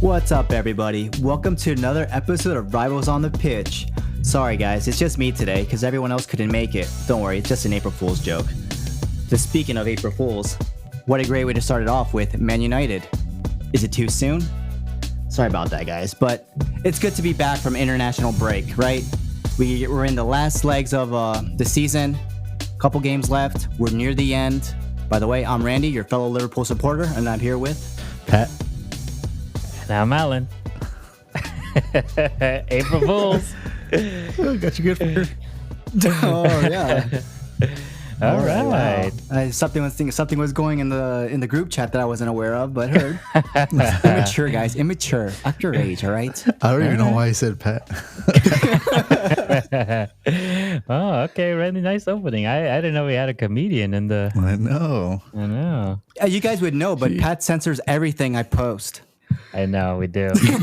What's up, everybody? Welcome to another episode of Rivals on the Pitch. Sorry, guys, it's just me today because everyone else couldn't make it. Don't worry, it's just an April Fool's joke. Just speaking of April Fools, what a great way to start it off with Man United. Is it too soon? Sorry about that, guys, but it's good to be back from international break, right? We're in the last legs of the season. Couple games left. We're near the end. By the way, I'm Randy, your fellow Liverpool supporter, and I'm here with Pat. And I'm Alan. April Fools. Oh, got you good for her. Oh yeah. All right. Wow. Something was going in the group chat that I wasn't aware of, but heard. Immature, guys. Immature. At your age, all right? I don't even know why I said Pat. Oh, okay. Randy, nice opening. I didn't know we had a comedian in the. I know. You guys would know, but Pat censors everything I post. I know we do. You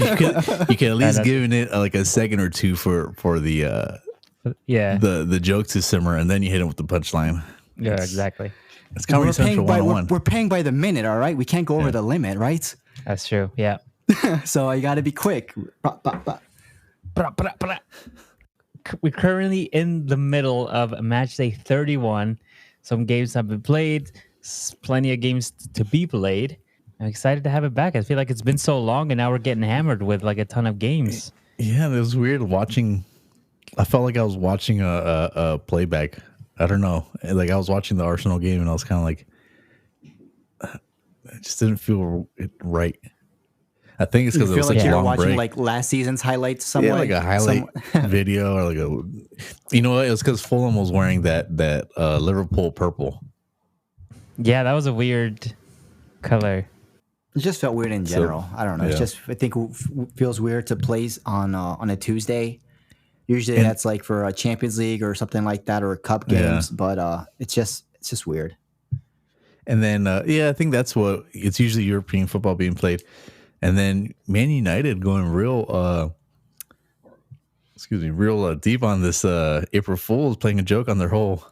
can at least give it like a second or two for the the joke to simmer, and then you hit him with the punchline. Yeah, exactly. It's Comedy Central 101. We're paying by the minute, all right? We can't go over the limit, right? That's true. Yeah. So you got to be quick. We're currently in the middle of match day 31. Some games have been played. Plenty of games to be played. I'm excited to have it back. I feel like it's been so long, and now we're getting hammered with like a ton of games. Yeah, it was weird watching. I felt like I was watching a playback. I don't know. Like I was watching the Arsenal game, and I was kind of like, it just didn't feel right. I think it's because it was such a long watching break. Like last season's highlights, somewhere. Yeah, like a highlight video, or like you know what? It was because Fulham was wearing that Liverpool purple. Yeah, that was a weird color. It just felt weird in general. I don't know. Yeah. It's just, I think it feels weird to play on a Tuesday. Usually that's like for a Champions League or something like that, or cup games. But it's just weird. And then I think that's what it's usually European football being played. And then Man United going real deep on this April Fools, playing a joke on their whole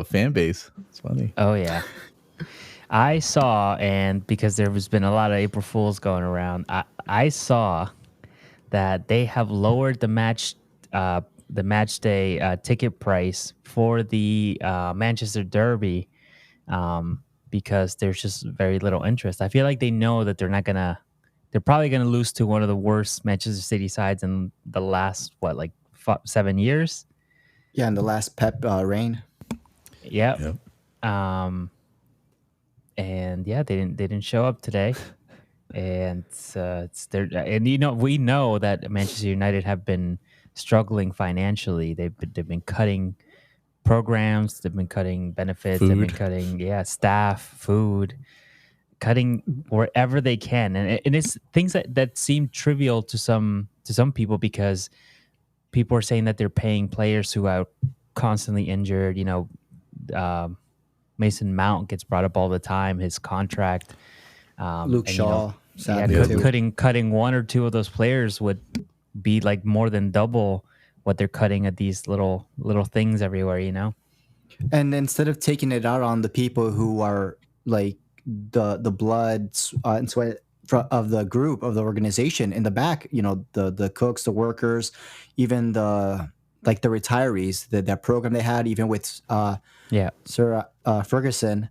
fan base. It's funny. Oh yeah. I saw, and because there has been a lot of April Fools going around, I saw that they have lowered the match day ticket price for the Manchester Derby because there's just very little interest. I feel like they know that they're probably gonna lose to one of the worst Manchester City sides in the last 7 years. Yeah, in the last Pep reign. Yep. And yeah, they didn't show up today, and it's there. And we know that Manchester United have been struggling financially. They've been cutting programs, they've been cutting benefits, they've been cutting staff, food, cutting wherever they can, and it's things that seem trivial to some people, because people are saying that they're paying players who are constantly injured. Mason Mount gets brought up all the time. His contract, Luke Shaw, cutting one or two of those players would be like more than double what they're cutting at these little things everywhere. And instead of taking it out on the people who are like the blood and sweat of the group, of the organization in the back, the cooks, the workers, even the retirees, that program they had, even with Sir Ferguson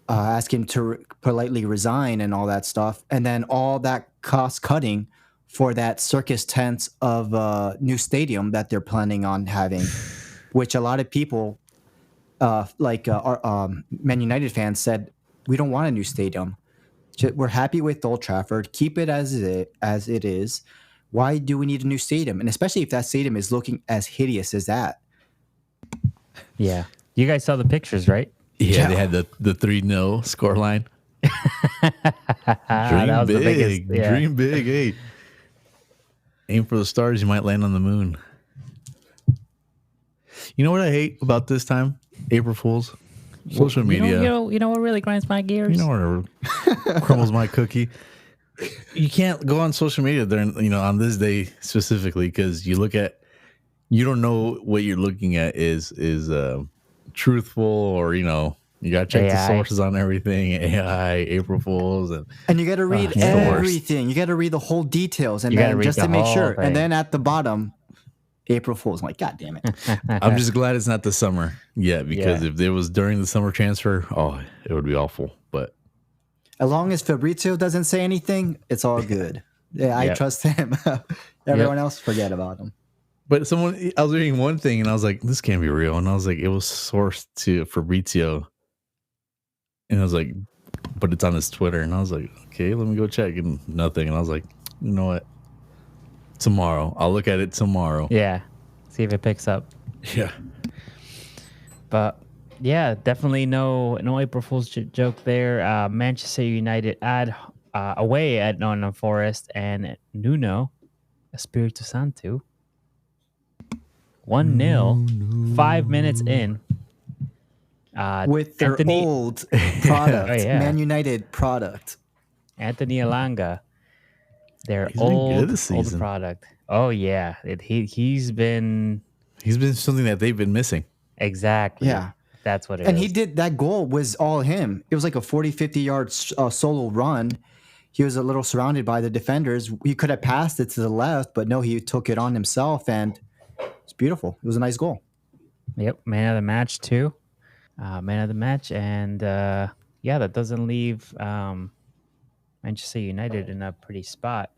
asking to politely resign and all that stuff, and then all that cost cutting for that circus tent of a new stadium that they're planning on having, which a lot of people, Man United fans, said we don't want a new stadium. We're happy with Old Trafford. Keep it as it is. Why do we need a new stadium? And especially if that stadium is looking as hideous as that. Yeah. You guys saw the pictures, right? Yeah. They had the 3-0 scoreline. Dream big. The biggest, Dream big. Hey, aim for the stars. You might land on the moon. You know what I hate about this time? April Fools? Social media. You know what really grinds my gears? You know what crumbles my cookie? You can't go on social media during, on this day specifically, because you don't know what you're looking at is truthful, or You gotta check the AI. sources on everything. AI, April Fools, And you got to read it's the worst. everything. You got to read the whole details, and You gotta then read just the to make whole sure. thing. And then at the bottom, April Fool's. I'm like, God damn it! I'm just glad it's not the summer yet, because if it was during the summer transfer, it would be awful. But As long as Fabrizio doesn't say anything, it's all good. Yeah, I Yep. trust him. Everyone else, forget about him. But I was reading one thing and I was like, this can't be real. And I was like, it was sourced to Fabrizio. And I was like, but it's on his Twitter. And I was like, okay, let me go check. And nothing. And I was like, you know what? Tomorrow. I'll look at it tomorrow. Yeah. See if it picks up. Yeah. But yeah, definitely no April Fool's joke there. Manchester United away at Nottingham Forest, and Nuno Espirito Santo 1-0, 5 minutes in. With their old product, Oh, yeah. Man United product. Anthony Elanga, their He's been good old this old season. product. Oh yeah, he's been something that they've been missing. exactly. Yeah. That's what it And is. he did that goal was all him. It was like a 40, 50 yard solo run. He was a little surrounded by the defenders. He could have passed it to the left, but no, he took it on himself, and it's beautiful. It was a nice goal. Yep, man of the match too. Man of the match, and yeah, that doesn't leave Manchester United in a pretty spot.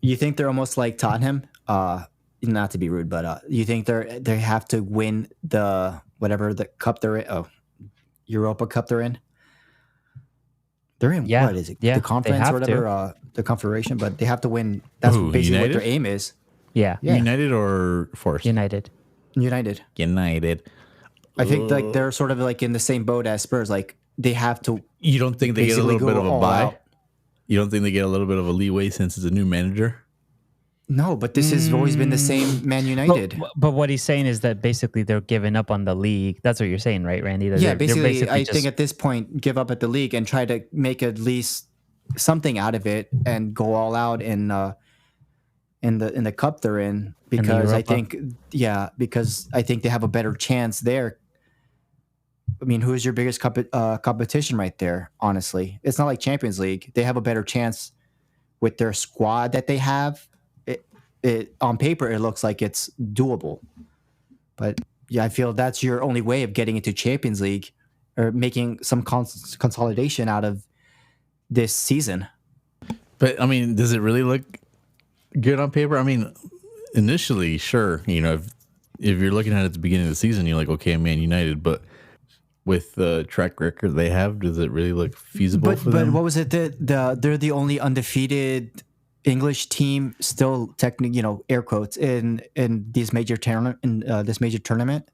You think they're almost like Tottenham? Not to be rude, but you think they have to win the whatever the cup they're in? Oh, Europa Cup they're in. They're in Yeah, what is it? yeah, The they conference have or to. whatever, the confederation, but they have to win. That's Who, basically United? what their aim is. Yeah, Yeah. United or Forest? United. United. United. I think like they're sort of like in the same boat as Spurs. Like they have to. You don't think they get a Basically little bit go of a all buy? out. You don't think they get a little bit of a leeway since it's a new manager? No, but this has always been the same Man United. But what he's saying is that basically they're giving up on the league. That's what you're saying, right, Randy? That Yeah, they're basically, I just- think at this point, give up at the league and try to make at least something out of it and go all out in the cup they're in, because I Europa? because I think they have a better chance there. I mean, who is your biggest competition right there? Honestly, it's not like Champions League. They have a better chance with their squad that they have. It on paper it looks like it's doable, but yeah, I feel that's your only way of getting into Champions League or making some consolidation out of this season. But I mean, does it really look good on paper? I mean, initially, sure. You know, if you're looking at it at the beginning of the season, you're like, okay, Man United. But with the track record they have, does it really look feasible for them? But what was it that they're the only undefeated English team still, technically, air quotes, in these major this major tournament.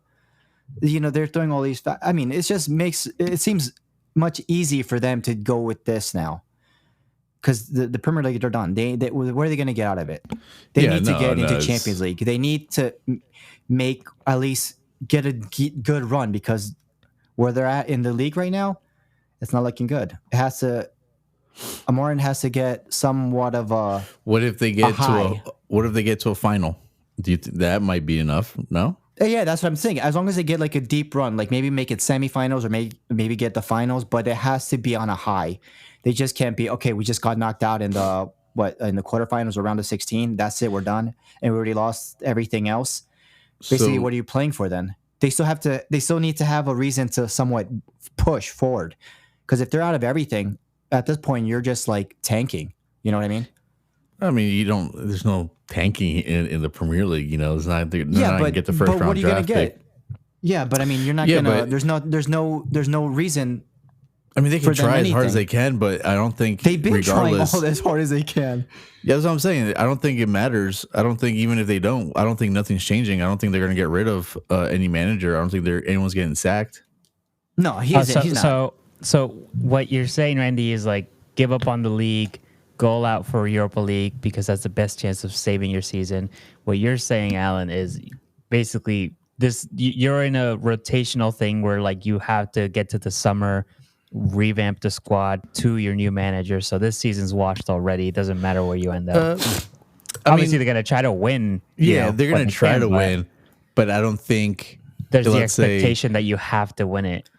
They're throwing all these. I mean, it just it seems much easier for them to go with this now, because the Premier League, they're done. They what are they going to get out of it? They need to get into Champions League. They need to make at least get a good run, because where they're at in the league right now, it's not looking good. It has to. Amorin has to get somewhat of a. What if they get to a final? Do you think that might be enough? No. Yeah, that's what I'm saying. As long as they get like a deep run, like maybe make it semifinals or maybe get the finals, but it has to be on a high. They just can't be okay. We just got knocked out in the quarterfinals or round of 16. That's it. We're done, and we already lost everything else. Basically, what are you playing for then? They still need to have a reason to somewhat push forward, because if they're out of everything at this point, you're just like tanking. You know what I mean? I mean, there's no tanking in the Premier League. It's not. They're not going to get the first round what are you draft gonna get? pick. Yeah, but I mean, you're not gonna. There's no reason. I mean, they can try as hard as they can, but I don't think they've been trying regardless, as hard as they can. Yeah, that's what I'm saying. I don't think it matters. I don't think even if they don't, I don't think nothing's changing. I don't think they're going to get rid of any manager. I don't think anyone's getting sacked. No, he's not. So what you're saying, Randy, is like give up on the league, go all out for Europa League, because that's the best chance of saving your season. What you're saying, Alan, is basically this: you're in a rotational thing where like you have to get to the summer, revamp the squad to your new manager. So this season's washed already. It doesn't matter where you end up. Obviously, they're gonna try to win. Yeah, they're gonna try to win, but I don't think there's the expectation that you have to win it.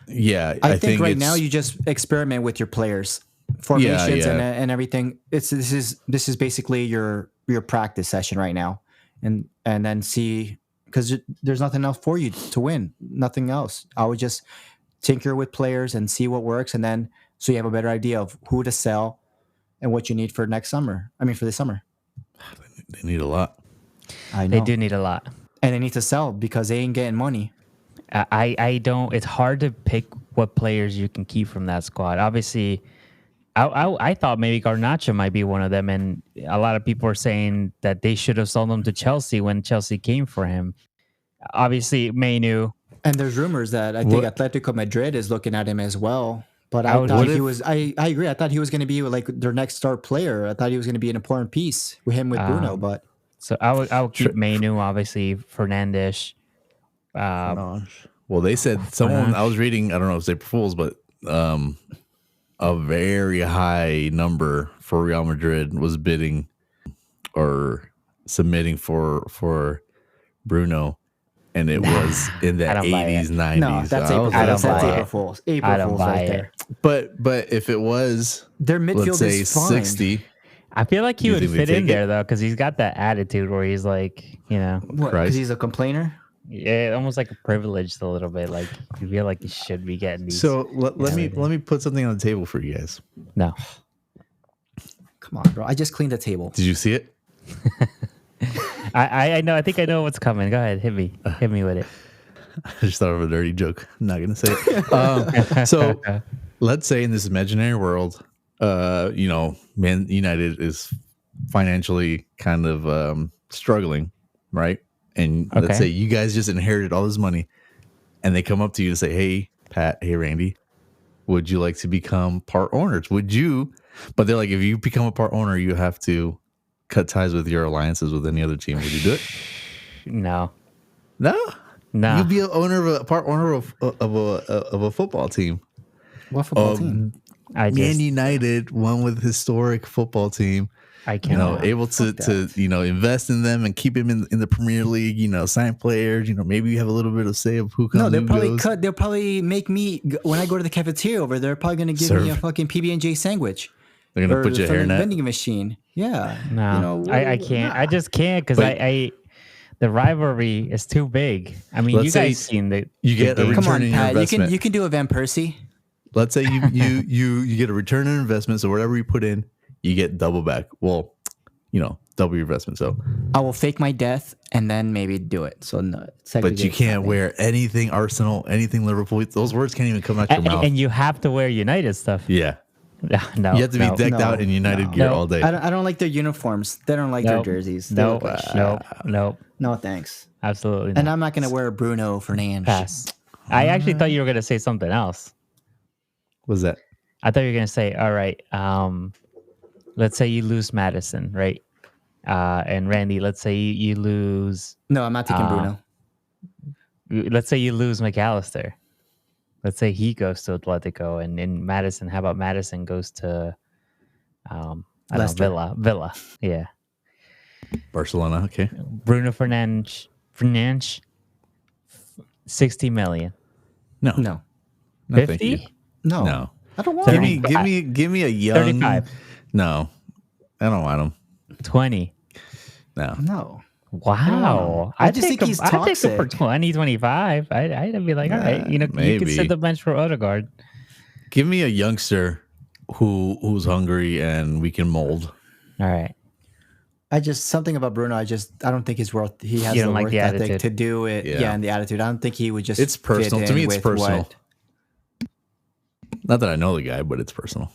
Yeah, I think right it's- now you just experiment with your players, formations, yeah. and everything. This is basically your practice session right now, and then see, because there's nothing else for you to win. Nothing else. I would just tinker with players and see what works, and then so you have a better idea of who to sell and what you need for next summer. I mean, for this summer. They need a lot. I know They do need a lot. and they need to sell because they ain't getting money. I don't. It's hard to pick what players you can keep from that squad. Obviously, I thought maybe Garnacho might be one of them, and a lot of people are saying that they should have sold him to Chelsea when Chelsea came for him. Obviously, Mainu. And there's rumors that I think Atletico Madrid is looking at him as well. But I I would- thought what he if- was. I agree. I thought he was going to be like their next star player. I thought he was going to be an important piece with him with Bruno. But So I would keep Mainu, obviously Fernandes. Well, they said someone I was reading. I don't know if it's April Fools, but a very high number for Real Madrid was bidding or submitting for Bruno, and it was in the I don't buy it. 80s, 90s. no, that's So I April. was I like, don't That's buy April it. Fools. I April don't Fools buy right it. there. But if it was, Their midfield let's say is fine. 60, I feel like he You would think they fit in take there it? though, because he's got that attitude where he's like, What? Because Christ. he's a complainer. yeah, almost like a privileged a little bit. Like you feel like you should be getting these. so let me everything. let me put something on the table for you guys. No, Come on, bro. I just cleaned the table. Did you see it? I know. I think I know what's coming. Go ahead, hit me with it. I just thought of a dirty joke. I'm not gonna say it. So let's say in this imaginary world, Man United is financially kind of struggling, right? And Okay. let's say you guys just inherited all this money, and they come up to you and say, "Hey, Pat, hey, Randy, would you like to become part owners? Would you?" But they're like, if you become a part owner, you have to cut ties with your alliances with any other team. Would you do it? No, No. no. You'll be a part owner of a football team. What football team? I Man just United, one with historic football team, I can't. able to invest in them and keep him in the Premier League. Sign players. Maybe you have a little bit of say of who comes. No, they'll who probably goes. cut. They'll probably make me when I go to the cafeteria over there. They're probably going to give me a Serve. fucking PB&J sandwich. They're gonna Or put your from hair in the that. vending machine. Yeah. No, I can't. I just can't because But- I the rivalry is too big. I mean, Let's you say guys seen the you get a game. return Come on, in your Pat. You investment. can do a Van Persie. Let's say you get a return on investment. So whatever you put in, you get double back. Well, double your investment. So, I will fake my death and then maybe do it. So no, but you segregate can't something. wear anything Arsenal, anything Liverpool. Those words can't even come out your mouth. And you have to wear United stuff. Yeah, No, you have to be no, decked no, out in United gear no. all day. I don't like their uniforms. They don't like their Nope. jerseys. They No, look like shit. no, No, thanks. absolutely not. And I'm not going to wear Bruno Fernandes. Pass. I actually thought you were gonna say something else. What's that? I thought you were gonna say, all right, let's say you lose Madison, right? And Randy, let's say you lose. No, I'm not taking Bruno. Let's say you lose McAllister. Let's say he goes to Atletico, and in Madison, how about Madison goes to, I don't know, Leicester. Villa, yeah. Barcelona. Okay. Bruno Fernandes, 60 million. No. No. No, thank you. 50? No. No. I don't want Give him. me give me a young 35. No. I don't want him. 20. No. No. Wow. I just think he's I'd take him for toxic. 20, 25. I'd be like, all right, you could maybe. sit the bench for Odegaard. Give me a youngster who's hungry and we can mold. All right. Something about Bruno. I don't think he's worth. He has You the don't like worth the ethic attitude. to do it. Yeah. Yeah. And the attitude. I don't think he would just. It's personal. fit To me, in it's with personal. what- Not that I know the guy, but it's personal.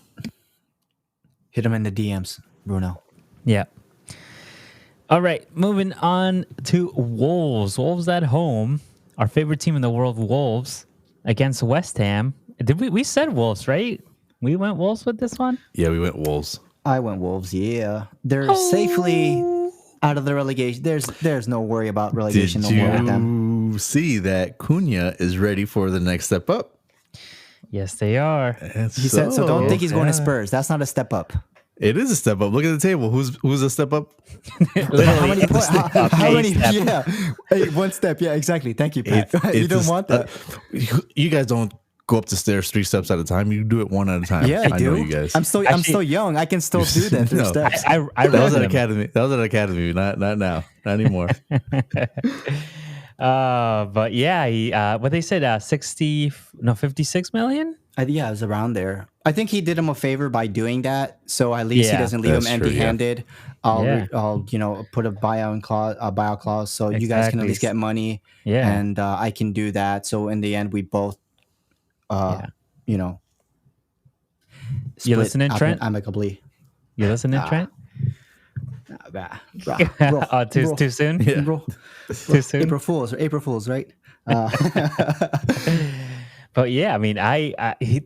Hit him in the DMs, Bruno. Yeah. All right. Moving on to Wolves. Wolves at home. Our favorite team in the world, Wolves, against West Ham. Did we said Wolves, right? We went Wolves with this one? Yeah, we went Wolves. I went Wolves. Yeah, they're safely out of the relegation. There's no worry about Did relegation no more with them. you see that Cunha is ready for the next step up? Yes, they are. He said so. Don't think he's going to yeah. Spurs. That's not a step up. It is a step up. Look at the table. Who's a step up? How many? How many? step. Yeah, hey, one step. Yeah, exactly. Thank you, Pat. You don't want that. You guys don't go up the stairs 3 steps at a time. You do it one at a time. Yeah, I do. know you guys. I'm still young. I can still do that 3 No. steps. I that was read at them. academy. That was at academy. Not now. Not anymore. But yeah, he what they said 56 million. Yeah, it was around there. I think he did him a favor by doing that, so at least he Yeah. doesn't leave him That's true, yeah. empty-handed. I'll put a buyout clause, so you guys can at Exactly. least get money, Yeah. and I can do that. So in the end, we both, Yeah. you know, You listening, split Trent? amicably. You listening, Ah. Trent? Bro, Oh, too soon? Yeah. bro. Too soon? April Fools, right? But yeah, I mean,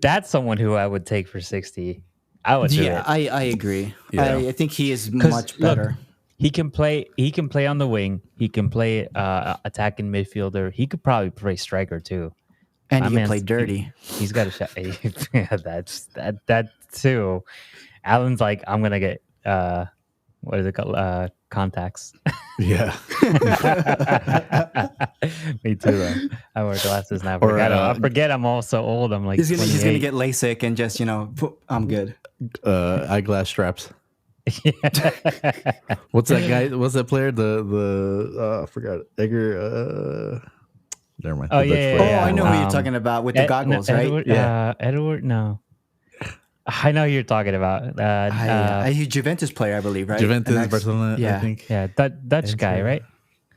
that's someone who I would take for 60. I would do Yeah, it. I agree. Yeah. I think he is 'Cause, much look, better. He can play on the wing. He can play attacking midfielder. He could probably play striker too. And My he can man's- play dirty. He's got a shot. Yeah, that too. Alan's like, I'm gonna get what is it called? Contacts. Yeah. Me too. Though. I wear glasses now. Or, I forget I'm all so old. I'm like He's gonna 28. get LASIK and just I'm good. Eyeglass straps. What's that guy? What's that player? I forgot it. Edgar. Never mind. Oh, The Dutch yeah, player. Oh, I know who you're Um, talking about with the goggles, right? Edward, Yeah. Edward. No, I know who you're talking about. He's Juventus player, I believe, right? Juventus, And that's- Barcelona. yeah. I think. Yeah, Dutch guy, right?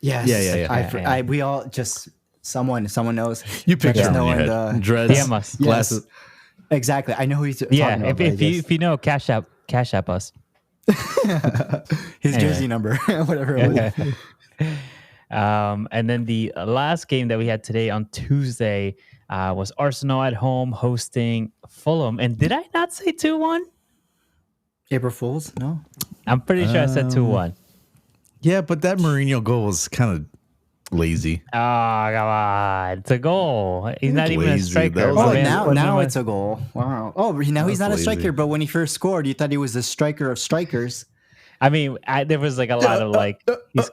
Yes. Yeah. We all just someone knows. You picture Just him in your knowing head. the- Dreads, DM us. glasses. Exactly. I know who he's Yeah, talking about. if you know, cash app us. his Anyway. jersey number, whatever it was. And then the last game that we had today on Tuesday was Arsenal at home hosting Fulham. And did I not say 2-1? April Fools? No. I'm pretty sure I said 2-1. Yeah, but that Mourinho goal was kind of lazy. Oh, come on. It's a goal. He's not even a Lazy. striker. That was Oh, like- now it's a goal. Wow. Oh, now he's not a That's lazy. striker, but when he first scored, you thought he was the striker of strikers. I mean, there was like a lot of like he's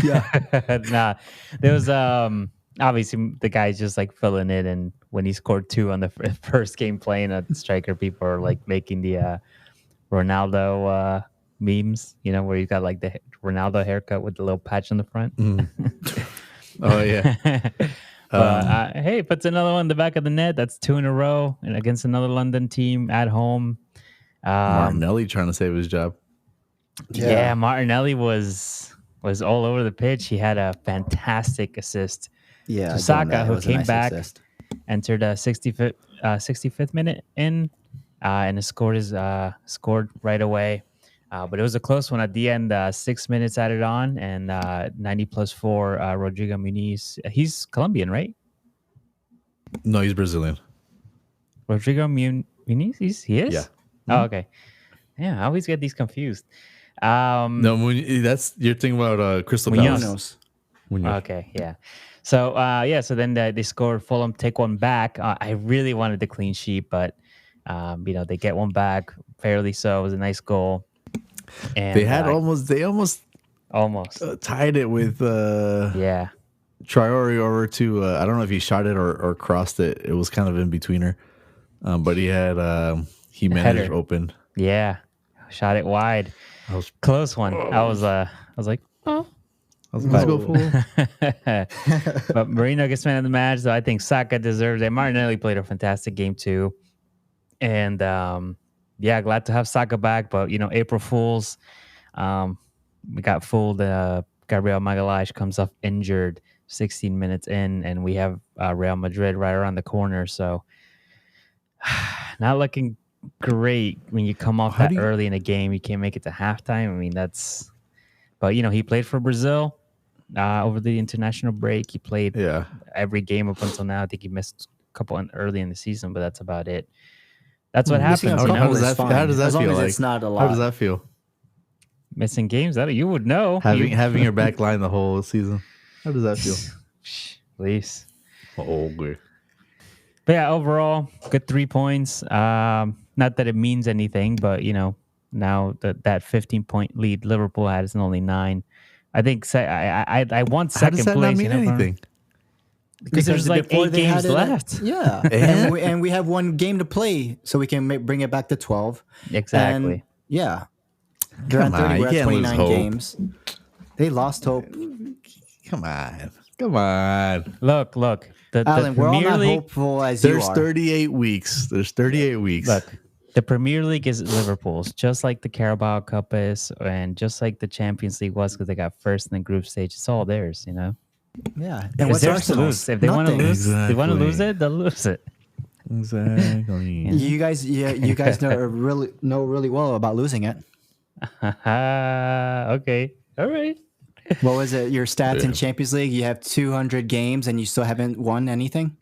Yeah. nah. There was obviously the guy's just like filling it, and when he scored 2 on the first game playing a striker, people are like making the Ronaldo memes, where he's got like the Ronaldo haircut with the little patch on the front. Oh yeah. But hey, puts another one in the back of the net. That's 2 in a row, and against another London team at home. Martinelli trying to save his job. Yeah, Martinelli was all over the pitch. He had a fantastic assist. Yeah. To Saka, who It was a came nice back, assist. entered a 65th minute in, and scored right away. But it was a close one at the end. 6 minutes added on, and 90 plus 4. Rodrigo Muniz. He's Colombian, right? No, he's Brazilian. Rodrigo Muniz. He is. Yeah. Oh, okay. Yeah, I always get these confused. No, that's you're thinking about Crystal Munoz. Palace. Munoz. Okay, yeah. So so then they scored. Fulham take one back. I really wanted the clean sheet, but they get one back fairly. So it was a nice goal. And They almost tied it with yeah. Traore over to I don't know if he shot it or crossed it. It was kind of in betweener, but he had Jimenez Header. open. Yeah, shot it wide. I was Close one. I was like, oh. let's go fool. But Marino gets man of the match, so I think Saka deserves it. Martinelli played a fantastic game too, and glad to have Saka back. But April Fools, we got fooled. Gabriel Magalhaes comes off injured 16 minutes in, and we have Real Madrid right around the corner. So not looking great when you come off that early in a game. You can't make it to halftime. I mean, but he played for Brazil over the international break. He played every game up until now. I think he missed a couple early in the season, but that's about it. That's what Missing happens. a couple How does is that? fine, How does that as long feel as like? it's not a lot. How does that feel? Missing games, that you would know. Having your back line the whole season. How does that feel? Please. Oh, good. But yeah, overall, good 3 points. Not that it means anything, but now that 15-point lead Liverpool has only 9. I think I want How second does that place. not mean anything? Because there's like before 8 they had games left. Yeah, And- and we have one game to play, so we can bring it back to 12. Exactly. And yeah, they're Come at 30. on, We're you at can't lose 29 hope. games. They lost hope. Come on. Look. The Alan, we're all Premier not League. hopeful as you There's are. 38 weeks. There's 38 weeks. Look, the Premier League is Liverpool's, just like the Carabao Cup is, and just like the Champions League was, because they got first in the group stage. It's all theirs, you know. Yeah, and It's what's theirs to Arsenal's? lose. If they want to Nothing. lose, they want to lose Exactly. it. They'll lose it. Exactly. You guys know really well about losing it. Okay, all right. What was it? Your stats in Yeah. Champions League? You have 200 games and you still haven't won anything.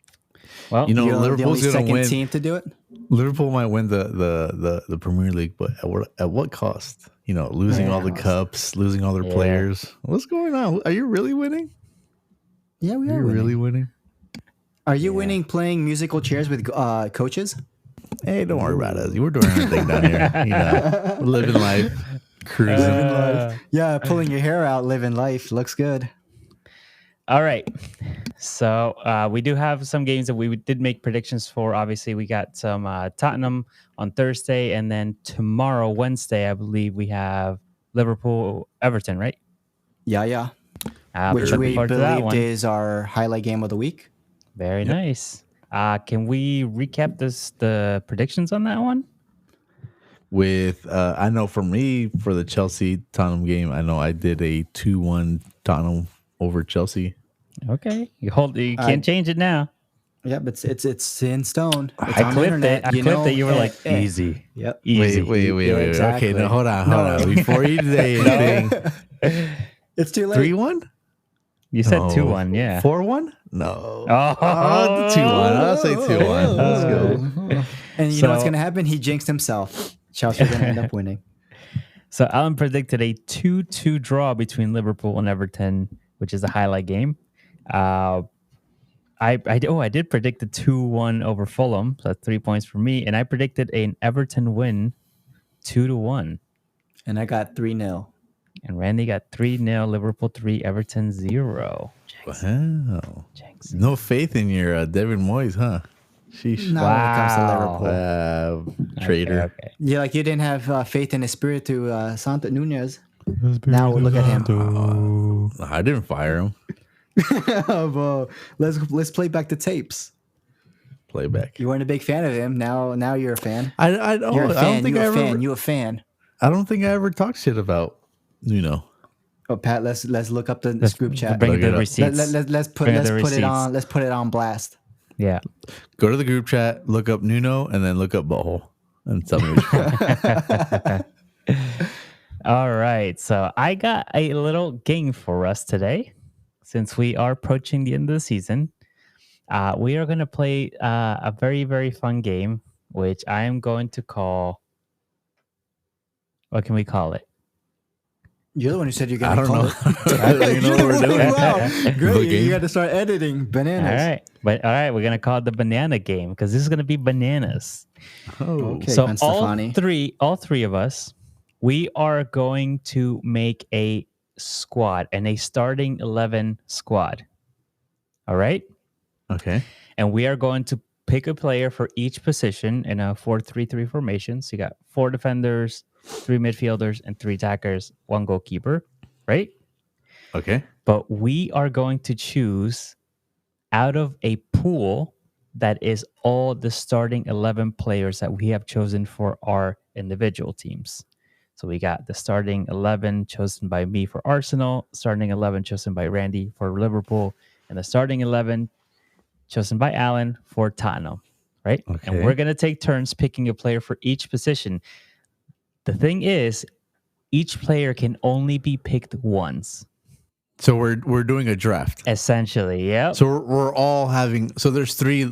Well, You know, You're the only Liverpool's gonna second win. team to do it. Liverpool might win the Premier League, but at what cost? You know, losing all the Yeah. cups, losing all their Yeah. players. What's going on? Are you really winning? Yeah, we Are are you winning. really winning? Are you winning playing musical chairs with coaches? Hey, don't worry about us. We're doing our thing down here. You know, living life, cruising. Yeah, pulling your hair out, living life. Looks good. All right. So we do have some games that we did make predictions for. Obviously, we got some Tottenham on Thursday, and then tomorrow, Wednesday, I believe we have Liverpool Everton, right? Yeah. Which Which we forward to that believed one. is our highlight game of the week. Very nice. Can we recap the predictions on that one? With I know for me, for the Chelsea Tottenham game, I know I did a 2-1 Tottenham over Chelsea. Okay, you can't change it now. Yeah, but it's in stone. It's I on the clipped internet, it. I clipped it. You were like, easy. Yep. Easy. Wait. exactly. Okay, no, hold on. Before you say anything, It's too late. 3-1? You said 2-1, yeah. 4-1? No. Oh, 2-1. I'll say 2-1. Let's go. And you know what's So- going to happen? He jinxed himself. Chelsea are going to end up winning. So Alan predicted a 2-2 draw between Liverpool and Everton, which is a highlight game. I did predict a 2-1 over Fulham. So that's 3 points for me. And I predicted an Everton win 2-1. And I got 3-0. And Randy got 3-0, Liverpool 3, Everton 0. Wow. Jinx. No faith in your Devin Moyes, huh? Sheesh. Not when it comes to Wow. Liverpool. Traitor. Okay. Yeah, like you didn't have faith in his spirit to Santa Nunez. Now look at him. I didn't fire him. Well, let's play back the tapes. Playback. You weren't a big fan of him. Now you're a fan. I don't. You're a I don't fan. think You I a ever. fan. You a fan. I don't think I ever talked shit about. Oh, Pat, let's look up the group chat. Bring Look the it up. receipts. Let's put Bring the it receipts. on. Let's put it on blast. Yeah. Go to the group chat, look up Nuno, and then look up Butthole, and tell me which one. All right. So I got a little game for us today. Since we are approaching the end of the season, we are going to play a very, very fun game, which I am going to call. What can we call it? You're the one who said you're I gonna don't call know. it. I don't even know what we're doing. Wow, The great! game? You got to start editing bananas. All right, we're gonna call it the banana game because this is gonna be bananas. Oh, Okay. So Gwen all Stefani. three of us, we are going to make a squad and a starting 11 squad. All right, okay. and we are going to pick a player for each position in a 4-3-3 formation. So you got 4 defenders, 3 midfielders, and 3 attackers, 1 goalkeeper. Right. Okay. But we are going to choose out of a pool that is all the starting 11 players that we have chosen for our individual teams. So we got the starting 11 chosen by me for Arsenal, starting 11 chosen by Randy for Liverpool, and the starting 11 chosen by Alan for Tottenham, right? Okay. And we're going to take turns picking a player for each position. The thing is, each player can only be picked once. So we're doing a draft. Essentially, yeah. So we're all having. So there's three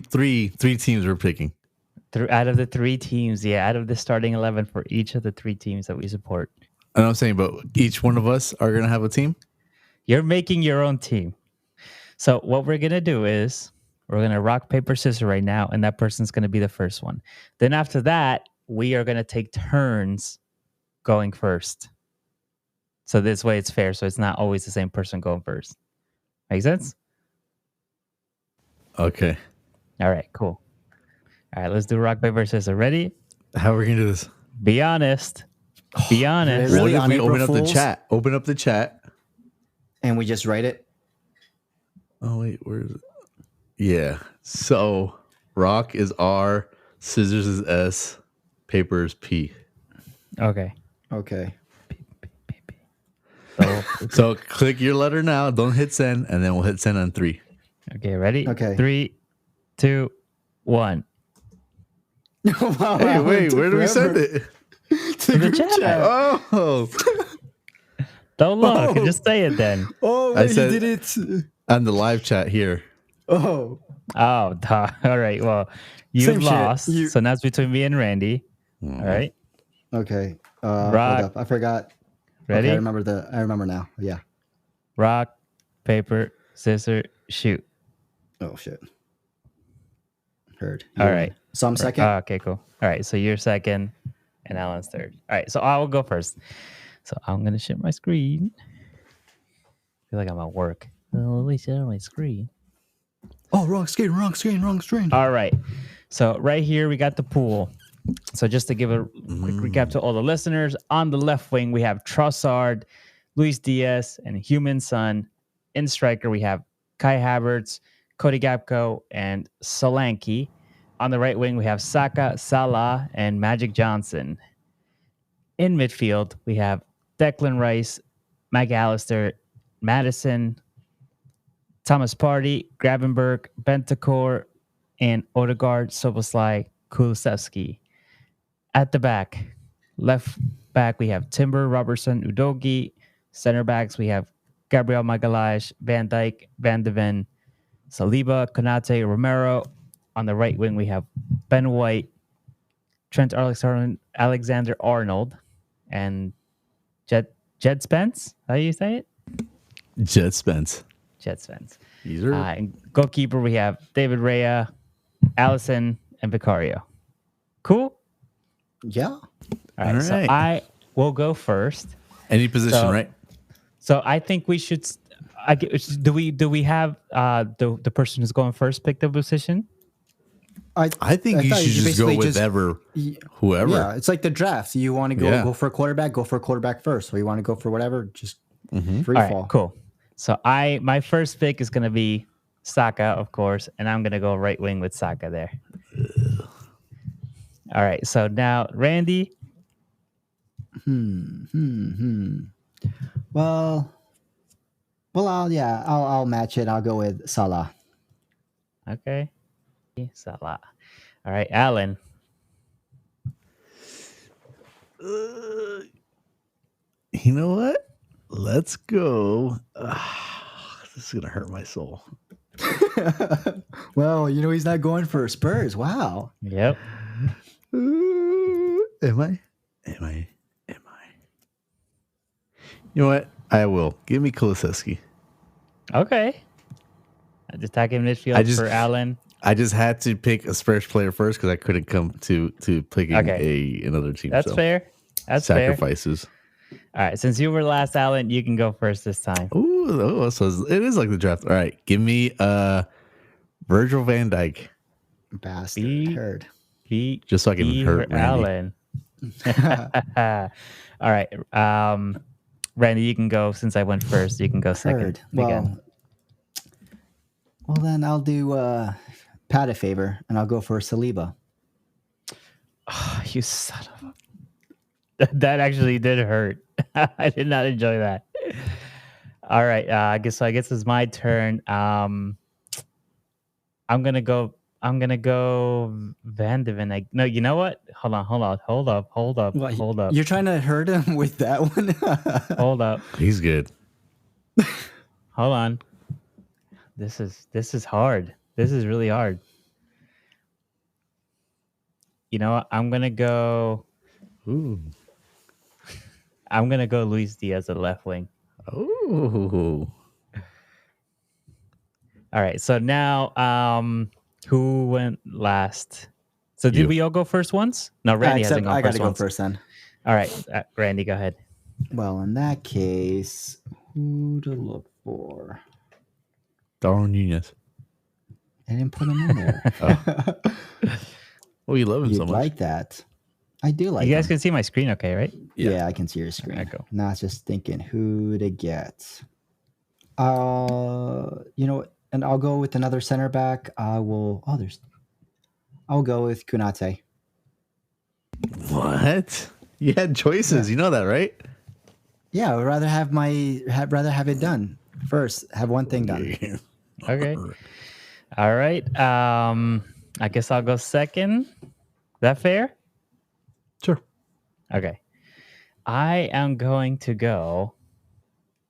teams we're picking. Out of the 3 teams, out of the starting 11 for each of the 3 teams that we support. And I'm saying, but each one of us are gonna have a team. You're making your own team. So what we're gonna do is we're gonna rock, paper, scissors right now, and that person's gonna be the first one. Then after that, we are gonna take turns going first. So this way it's fair. So it's not always the same person going first. Make sense? Okay. All right, cool. All right, let's do rock paper scissors. Ready? How are we gonna do this? Be honest. Be honest. Really? What if On we April open up the Fools? chat? Open up the chat. And we just write it. Oh wait, where is it? Yeah. So rock is R, scissors is S, paper is P. Okay. Okay. So, So click your letter now. Don't hit send, and then we'll hit send on 3. okay, ready? Okay. 3, 2, 1. Wow, Hey, Alan, wait, took where do we forever. send it? To the group chat. Oh, Don't look. Oh. Just say it then. Oh, I wait, said- you did it. on the live chat here. Oh. Oh, duh. All right. Well, you Same shit. lost. You- So now it's between me and Randy. All right. Okay. Rock. Hold up. I forgot. Ready? Okay, I remember now. Yeah. Rock, paper, scissors, shoot. Oh shit. Heard. All You right. win. So I'm second. Okay, cool. All right. So you're second and Alan's third. All right. So I will go first. So I'm going to share my screen. I feel like I'm at work. Well, at least share my screen. Oh, wrong screen, wrong screen, wrong screen. All right. So right here, we got the pool. So just to give a quick recap to all the listeners, on the left wing, we have Trossard, Luis Diaz, and Human Son. In striker, we have Kai Havertz, Cody Gapko, and Solanke. On the right wing, we have Saka, Salah, and Magic Johnson. In midfield, we have Declan Rice, McAllister, Madison, Thomas Partey, Gravenberg, Bentancur, and Odegaard, Soboslai, Kulusevski. At the back, left back, we have Timber, Robertson, Udogi. Center backs, we have Gabriel Magalhaes, Van Dijk, Van de Ven, Saliba, Konate, Romero. On the right wing, we have Ben White, Trent Alexander-Arnold, and Jed Spence. How do you say it? Jet Spence. Jed Spence. These are And goalkeeper, we have David Rea, Allison, and Vicario. Cool? Yeah. All right. All So right. I will go first. any position, So- right? So I think we should. Do we have the person who's going first pick the position? I think I you thought should you just go basically with y- whoever. Yeah, it's like the draft. You want to Yeah. go for a quarterback, go for a quarterback first. Or you want to go for whatever, just free All right, fall. cool. So my first pick is gonna be Saka, of course, and I'm gonna go right wing with Saka there. All right. So now Randy. Well, I'll match it. I'll go with Salah. Okay. Salah. All right, Alan. You know what? Let's go. This is gonna hurt my soul. Well, he's not going for Spurs. Wow. Yep. Am I? You know what? I will. Give me Kulusevski. Okay. Just attacking midfield I just- for Alan. I just had to pick a Spurs player first because I couldn't come to picking another team. That's so fair. That's fair. sacrifices. All right. Since you were last, Alan, you can go first this time. Ooh, so it is like the draft. All right, give me Virgil van Dijk, Bastard. B- Heard. just so I can hurt Randy. Alan. All right. Randy, you can go since I went first. You can go second. Heard. Again. Well, then I'll do Pat a favor, and I'll go for Saliba. You son of a... That actually did hurt. I did not enjoy that. All right. I guess it's my turn. I'm gonna go Van de Ven. No, you know what? Hold up. What, Hold up. You're trying to hurt him with that one? Hold up. He's good. Hold on. This is hard. This is really hard. You know what? I'm gonna go Luis Diaz at left wing. Ooh. All right. So now, who went last? So did You. we all go first once? No, Randy hasn't Except gone I first gotta go once. first then. All right, Randy, go ahead. Well, in that case, who to look for? Darwin Nunez. I didn't put him in there. Oh, you love him You'd so much. like that. I do like You guys him. can see my screen, okay, right? Yeah, I can see your screen. Alright, go. Now it's just thinking who to get. And I'll go with another center back. I'll go with Kunate. What? You had choices. You know that, right? Yeah, I would rather have it done first. Have one thing done. Okay. All right. I guess I'll go second. That fair? Sure. Okay. I am going to go.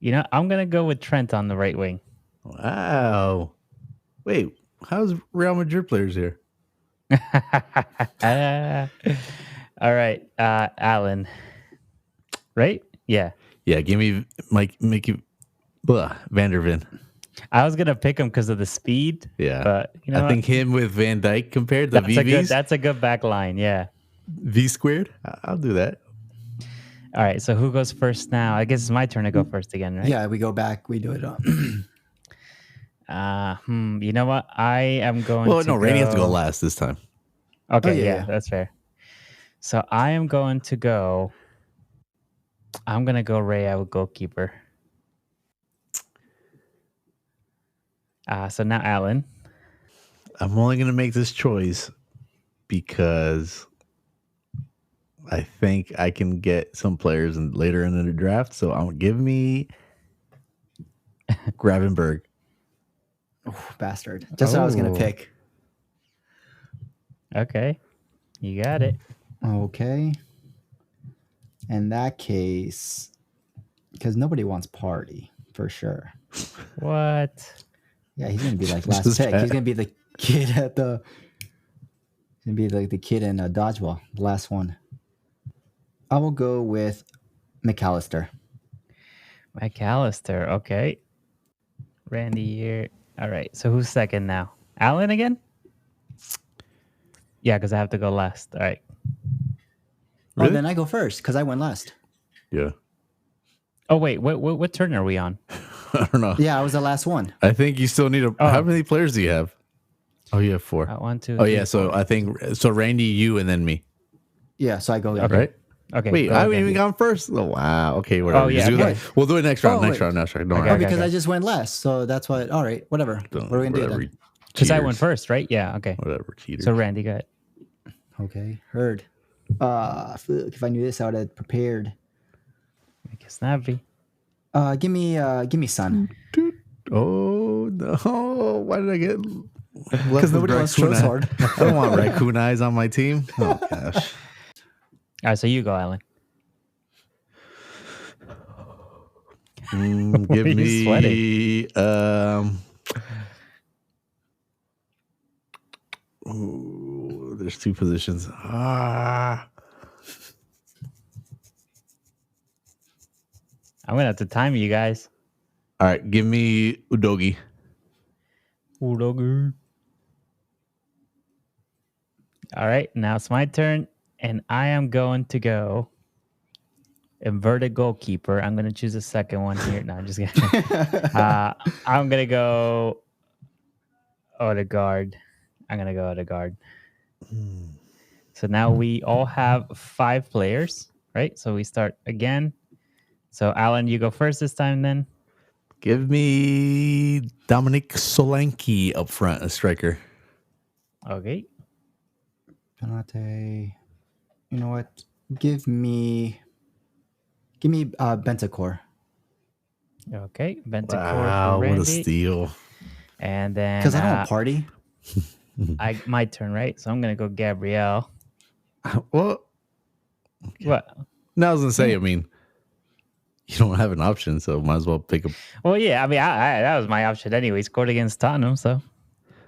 I'm going to go with Trent on the right wing. Wow. Wait, how's Real Madrid players here? All right. Alan. Right? Yeah. Yeah, give me Mickey Vandervin. I was going to pick him because of the speed. Yeah. But I think him with Van Dyke compared to VVs. That's a good back line. Yeah. V squared. I'll do that. All right. So who goes first now? I guess it's my turn to go first again, right? Yeah, we go back. We do it. You know what? I am going Well, to no, Randy has to go last this time. Okay, yeah. that's fair. So I am going to go. I'm going to go Ray out goalkeeper. So now Alan. I'm only going to make this choice because I think I can get some players later in the draft. So give me Gravenberg. Oh, bastard. Just what I was going to pick. Okay. You got it. Okay. In that case, because nobody wants Party for sure. What? Yeah, he's gonna be like last pick. He's gonna be the kid at the. He's gonna be like the kid in dodgeball, the last one. I will go with McAllister. McAllister. Okay. Randy here. All right. So who's second now? Alan again? Yeah, because I have to go last. All right. Really? Oh, then I go first because I went last. Yeah. Oh wait, what turn are we on? I don't know. Yeah, I was the last one. I think you still need How many players do you have? Oh, you have 4. 1, 2. Oh 3, yeah, so 4. I think Randy, you, and then me. Yeah, so I go Okay. Right? Okay. Wait, I haven't even gone first. Oh wow. Okay, whatever. Oh, yeah, Just do okay. that. We'll do it next round. Oh, Next wait. round. Don't Okay, worry. Oh, because I just went last, so that's why. All right, whatever. What are we gonna do then? Because I went first, right? Yeah. Okay. Whatever, cheater. So Randy, go ahead. Okay, heard. Fuck, if I knew this, I would have prepared. Make it snappy. Give me Sun. Oh no! Why did I get? Because nobody wants Trossard. I don't want raccoon eyes on my team. Oh gosh. All right, so you go, Alan. Give are you me sweating? there's 2 positions. I'm gonna have to time you guys. All right, give me Udogi. All right, now it's my turn, and I am going to go inverted goalkeeper. I'm going to choose a second one here. No, I'm just kidding. I'm going to go Odegaard. So now we all have 5 players, right? So we start again. So Alan, you go first this time then. Give me Dominic Solanke up front, a striker. Okay. Penate. You know what? Give me Bentancur. Okay. Bentancur Wow, for Randy. what a steal. And then Because I don't want Party. my turn, right? So I'm gonna go Gabrielle. Well, What? no, I was gonna say. I mean, you don't have an option, so might as well pick a. Well, yeah. I mean, I that was my option anyway. He scored against Tottenham, so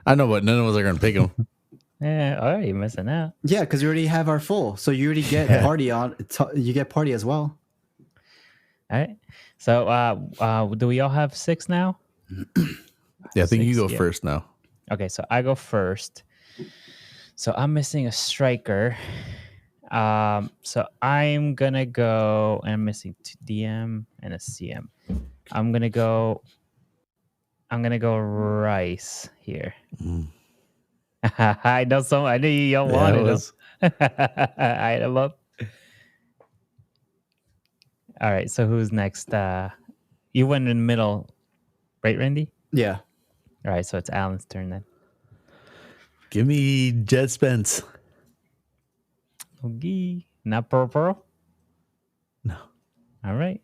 I know, but none of us are gonna pick him. yeah. All right, you're missing out. Yeah, because we already have our full. So you already get Party on. You get Party as well. All right. So, do we all have 6 now? Yeah, I think you 6, go yeah. first now. Okay, so I go first. So I'm missing a striker. So I'm gonna go. I'm missing 2 DM and a CM. I'm gonna go Rice here. I know some. I knew you all Yeah, it wanted them. was. I am up. All right. So who's next? You went in the middle, right, Randy? Yeah. All right. So it's Alan's turn then. Give me Jet Spence. Okay. Not Pearl. No. All right.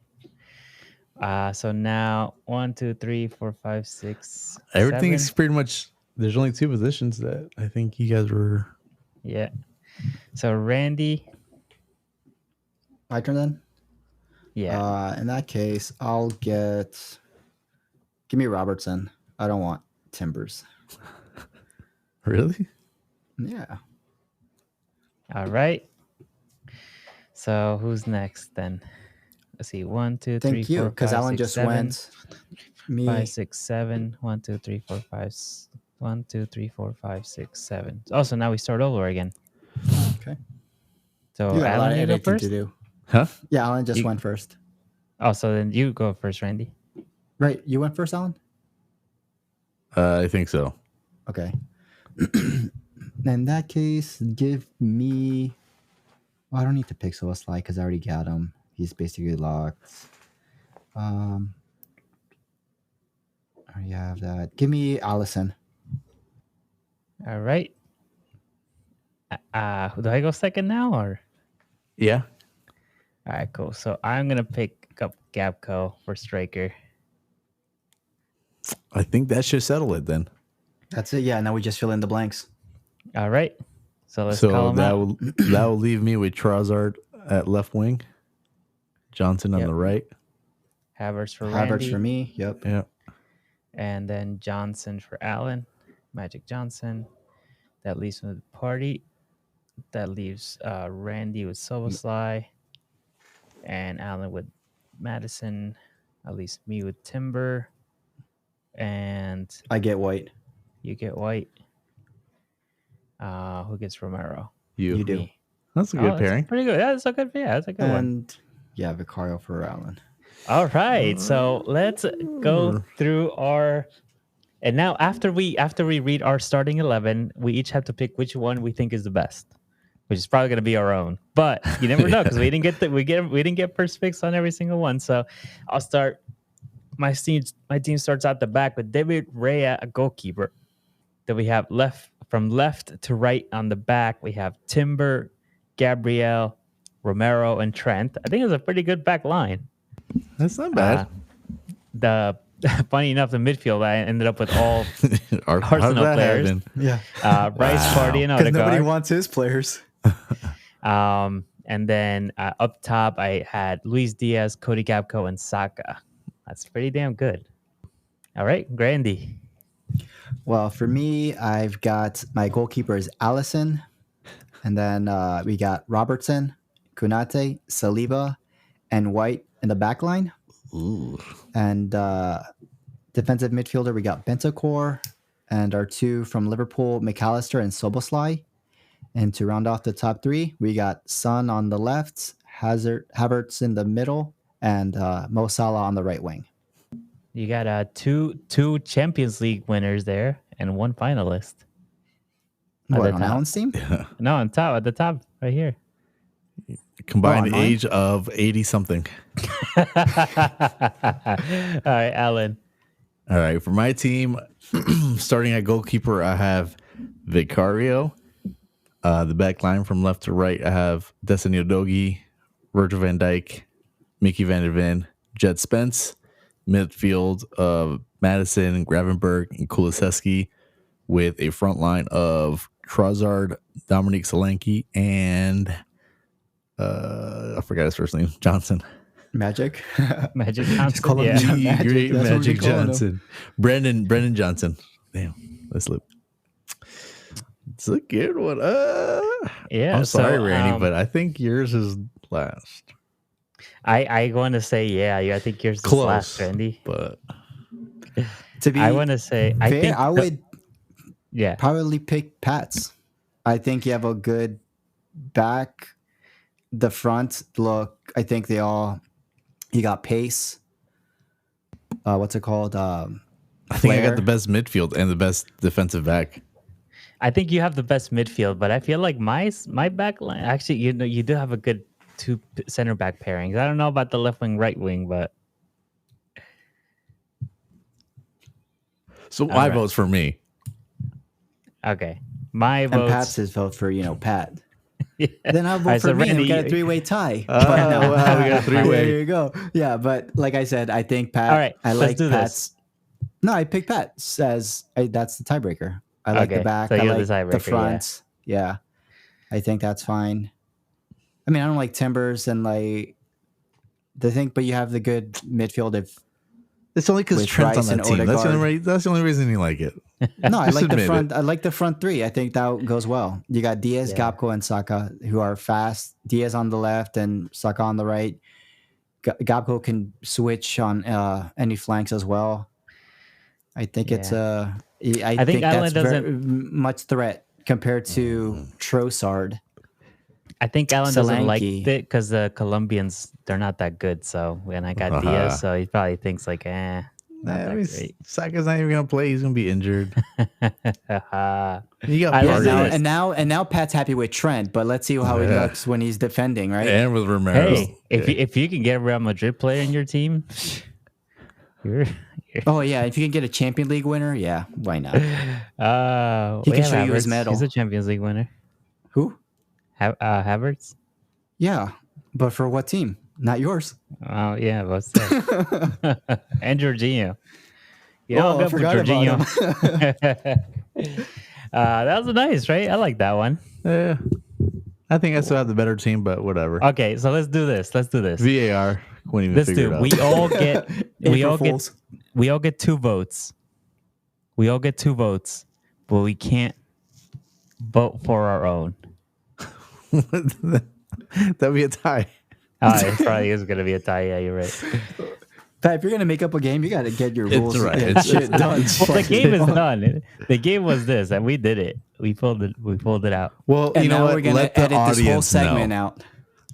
So now 1, 2, 3, 4, 5, 6, Everything's 7. pretty much. There's only 2 positions that I think you guys were. Yeah. So Randy. My turn then? Yeah. In that case, I'll give me Robertson. I don't want Timbers. Really? Yeah. All right. So who's next then? Let's see. 1, 2, 3, Thank you. 4, Because 5, Alan 6, just 7. went. Me. 5, 6, 7. 1, 2, 3, 4, 5. 1, 2, 3, 4, 5, 6, 7. Oh, so now we start over again. Okay. So You got a lot Alan, of you go editing first. to do. Huh? Yeah, Alan just You- went first. Oh, so then you go first, Randy. Right. You went first, Alan? I think so. Okay. In that case, give me. Well, I don't need to pick Soaslai because I already got him. He's basically locked. I already have that. Give me Allison. All right. Do I go second now or? Yeah. All right, cool. So I'm gonna pick up Gabco for striker. I think that should settle it then. That's it. Yeah. Now we just fill in the blanks. All right. So let's call So him that out. will that will leave me with Trossard at left wing, Johnson on Yep. the right. Havertz for Havertz Randy, for me. Yep. Yeah. and then Johnson for Alan. Magic Johnson. That leaves me with Party. That leaves Randy with Soboslai, and Alan with Madison. At least me with Timber, and I get White. you get White. Who gets Romero? You do. Me. That's a Oh, good that's pairing. pretty good. That's a good. Yeah, that's a good one. And yeah, Vicario for Alan. All right, so let's go through our. And now, after we read our starting 11, we each have to pick which one we think is the best, which is probably going to be our own. But you never know because we didn't get first picks on every single one. So I'll start. My team starts out the back with David Rea, a goalkeeper. Then we have from left to right on the back. We have Timber, Gabriel, Romero, and Trent. I think it's a pretty good back line. That's not bad. The funny enough, the midfield I ended up with all How did Arsenal that players. happen? Yeah. Rice, Party, and Because nobody Odegaard. wants his players. And then up top, I had Luis Diaz, Cody Gabco, and Saka. That's pretty damn good. All right, Grandy. Well, for me, I've got my goalkeeper is Allison. And then we got Robertson, Kunate, Saliba, and White in the back line. Ooh. And defensive midfielder, we got Bentancur. And our 2 from Liverpool, McAllister and Soboslai. And to round off the top 3, we got Son on the left, Havertz in the middle, and Mo Salah on the right wing. You got two Champions League winners there and 1 finalist. What, the on top. Alan's team? No, at the top, right here. Combined on mine? age of 80 something. All right, Alan. All right. For my team, starting at goalkeeper, I have Vicario. The back line from left to right, I have Destiny Udogie, Virgil van Dijk, Mickey van der Ven, Jet Spence. Midfield of Madison, Gravenberg, and Kulusevski, with a front line of Trossard, Dominique Solanke, and I forgot his first name, Johnson. Magic. Magic Just Johnson. call him Yeah. John. The Magic, great that's what we Magic call him. Johnson. Brendan Johnson. Damn, let's look. It's a good one. Yeah. I'm sorry, so, Randy, but I think yours is last. I want to say I think yours is Close, last, Randy. but To be I want to say I fair, think I would yeah. probably pick Pats. I think you have a good back. The front look, I think you got pace. What's it called? I think I got Flair. the best midfield and the best defensive back. I think you have the best midfield, but I feel like my back line. Actually, you do have a good two center back pairings. I don't know about the left wing, right wing, but So All my right. vote's for me. okay. My And votes. Pat's his vote for Pat. Yeah. Then I'll vote All right, for so me. and we got a Randy, three-way tie. Oh, But no. wow, we got a three-way. There you go. Yeah, but like I said, I think Pat. All right, I let's like do this. Pat's. No, I picked Pat as that's the tiebreaker. I like the Okay, back. so I you're the like tiebreaker, the yeah. front. Yeah, I think that's fine. I mean, I don't like Timbers and like the thing, but you have the good midfield. If It's only because With Trent's on Rice that and team. That's the only Odegaard. that's the only reason you like it. no, I Just like the admit front. it. I like the front three. I think that goes well. You got Diaz, Yeah. Gapco, and Saka, who are fast. Diaz on the left and Saka on the right. Gapco can switch on any flanks as well. I think it's Yeah. I think think that's Allen very doesn't- much threat compared to Trossard. I think Alan doesn't like Solanke. it because the Colombians they're not that good. So when I got Diaz, so he probably thinks like, not I mean, that great. Saka's not even gonna play. He's gonna be injured. Haha. You got I love And Partey. now, this. and now Pat's happy with Trent, but let's see how he Yeah. looks when he's defending, right? and with Romero. Hey, if you can get a Real Madrid player in your team, you're Oh yeah, if you can get a Champions League winner, yeah, why not? He we can have show you his Havertz. medal. He's a Champions League winner. Who? Havertz. Yeah, but for what team? Not yours. Oh yeah, but still. And Jorginho. You know, Oh, I I'll go for forgot about Jorginho. That was nice, right? I like that one. Yeah. I think I still have the better team, but whatever. Okay, so let's do this. VAR couldn't even Let's figure do. it out. We all get. April Fools. We all get 2 votes. We all get 2 votes, but we can't vote for our own. That'd be a tie. It probably is going to be a tie. Yeah, you're right. Pat, if you're gonna make up a game, you got to get your It's rules right. and It's- shit done. Well, the game is done. The game was this, and we did it. We pulled it. We pulled it out. Well, And you know now what? we're gonna Let the edit this whole audience segment know. out.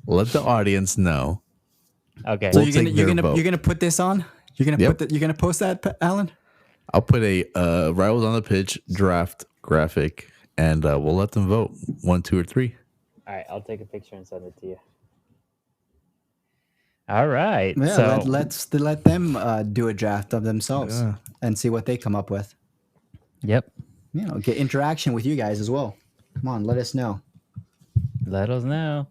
Let the audience know. Okay. So We'll you're take gonna their vote. you're gonna put this on. You're gonna Yep. you're gonna post that, Alan. I'll put a rivals on the pitch draft graphic, and we'll let them vote 1, 2, or 3. All right. I'll take a picture and send it to you. All right. Yeah, so let them do a draft of themselves Yeah. and see what they come up with. yep. Get interaction with you guys as well. Come on, let us know. Let us know.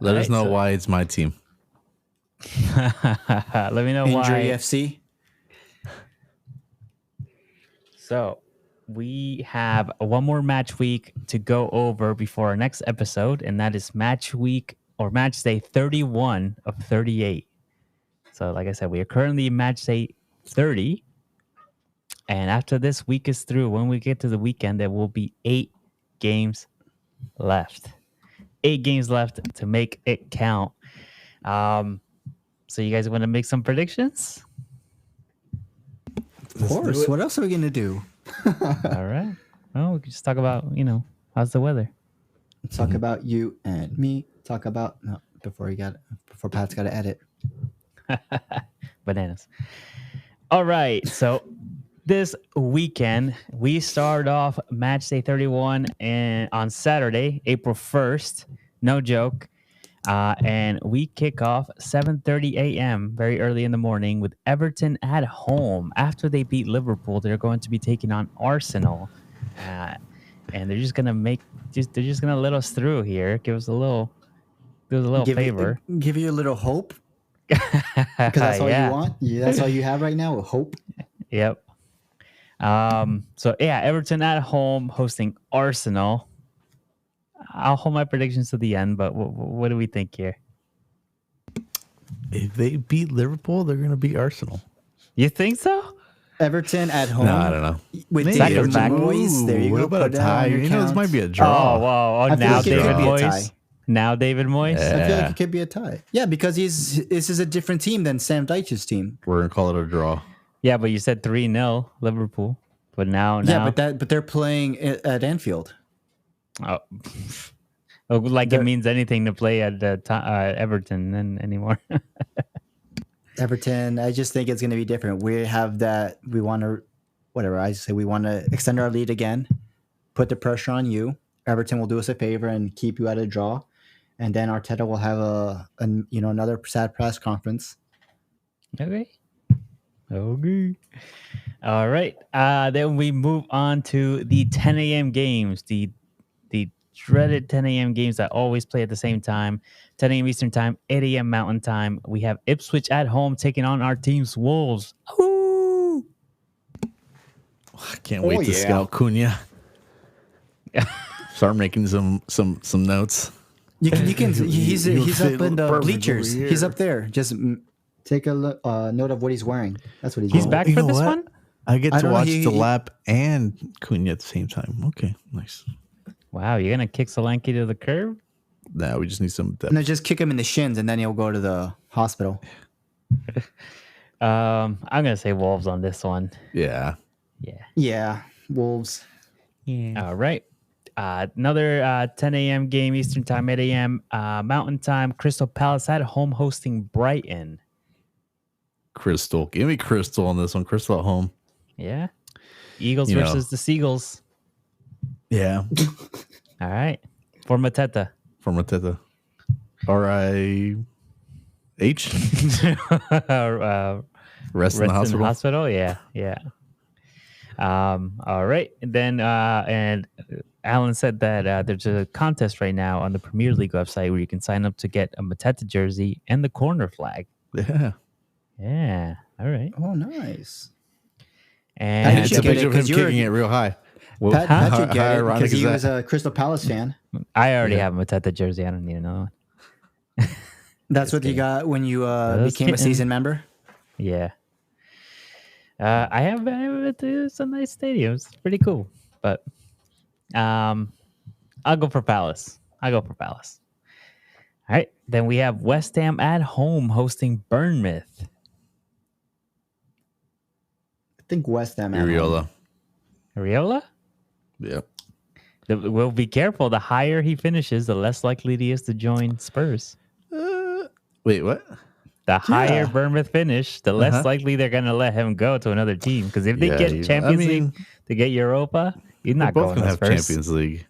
Let us Alright, know so- why it's my team. Let me know Injury why. FC. So we have one more match week to go over before our next episode, and that is match week or match day 31 of 38. So, like I said, we are currently in match day 30. And after this week is through, when we get to the weekend, there will be 8 games left. 8 games left to make it count. So you guys want to make some predictions? Of course. What else are we gonna do? All right. Well, we can just talk about, how's the weather? Talk about you and me. Talk about before Pat's got to edit. Bananas. All right. So this weekend, we start off match day 31 and on Saturday, April 1st. No joke. And we kick off 7:30 a.m. very early in the morning with Everton at home. After they beat Liverpool, they're going to be taking on Arsenal, and they're just gonna let us through here. Give us a little favor. Give you a little hope because that's all Yeah. you want. That's all you have right now. Hope. Yep. So yeah, Everton at home hosting Arsenal. I'll hold my predictions to the end, but what do we think here? If they beat Liverpool, they're going to beat Arsenal. You think so? Everton at home. No, I don't know. With Maybe David Everton back. Moyes. There you What go. about Put a that on tie? your You know, this count. might be a draw. Oh, wow. I feel Now like it David could be a Moyes. tie. Now David Moyes. Yeah. I feel like it could be a tie. Yeah, because this is a different team than Sam Dyche's team. We're going to call it a draw. Yeah, but you said 3-0 Liverpool. But now. Yeah, but they're playing at Anfield. Oh. Oh, like They're- it means anything to play at Everton then anymore. Everton, I just think it's going to be different. We have that. We want to, whatever I say, we want to extend our lead again. put the pressure on you. Everton will do us a favor and keep you at a draw, and then Arteta will have another sad press conference. Okay. All right. Then we move on to the 10 a.m. games, the dreaded 10 a.m. games that always play at the same time. 10 a.m. Eastern time, 8 a.m. Mountain time. We have Ipswich at home taking on our team's Wolves. Ooh! I can't wait to scout Cunha. Start making some notes. You can. He's up in the perfect bleachers. over here. He's up there. Just take a note of what he's wearing. That's what he's. He's doing. back You for know this what? one? I get I to don't know, watch he- Delap and Cunha at the same time. Okay, nice. Wow, you're going to kick Solanke to the curb? Nah, we just need some depth. No, just kick him in the shins, and then he'll go to the hospital. I'm going to say Wolves on this one. Yeah. Yeah. Yeah, Wolves. All right. Another 10 a.m. game, Eastern time, 8 a.m. Mountain time. Crystal Palace at home hosting Brighton. Crystal. Give me Crystal on this one. Crystal at home. Yeah. Eagles You know. versus the Seagulls. Yeah. All right. For Mateta. From Mateta. R-I-H? Rest in the hospital. Yeah. All right. And then and Alan said that there's a contest right now on the Premier League website where you can sign up to get a Mateta jersey and the corner flag. Yeah. Yeah. All right. Oh, nice. And And you it's should a get picture it of him 'cause you're- kicking it real high. Well, Pat how should get it ironic because is he that? was a Crystal Palace fan. I already Yeah. have a Mateta jersey. I don't need another one. That's what you got when you Just became a kidding. season member. Yeah. I have it's a nice stadium. It's pretty cool. But I'll go for Palace. All right. Then we have West Ham at home hosting Bournemouth. I think West Ham. at home. Iriola. Ariola? Yeah. Well, be careful. The higher he finishes, the less likely he is to join Spurs. Wait, what? The higher Yeah. Bournemouth finish, the less Uh-huh. likely they're going to let him go to another team. Because if they Yeah, get Champions League to get Europa, he's They're not both going gonna to have Spurs. Champions League.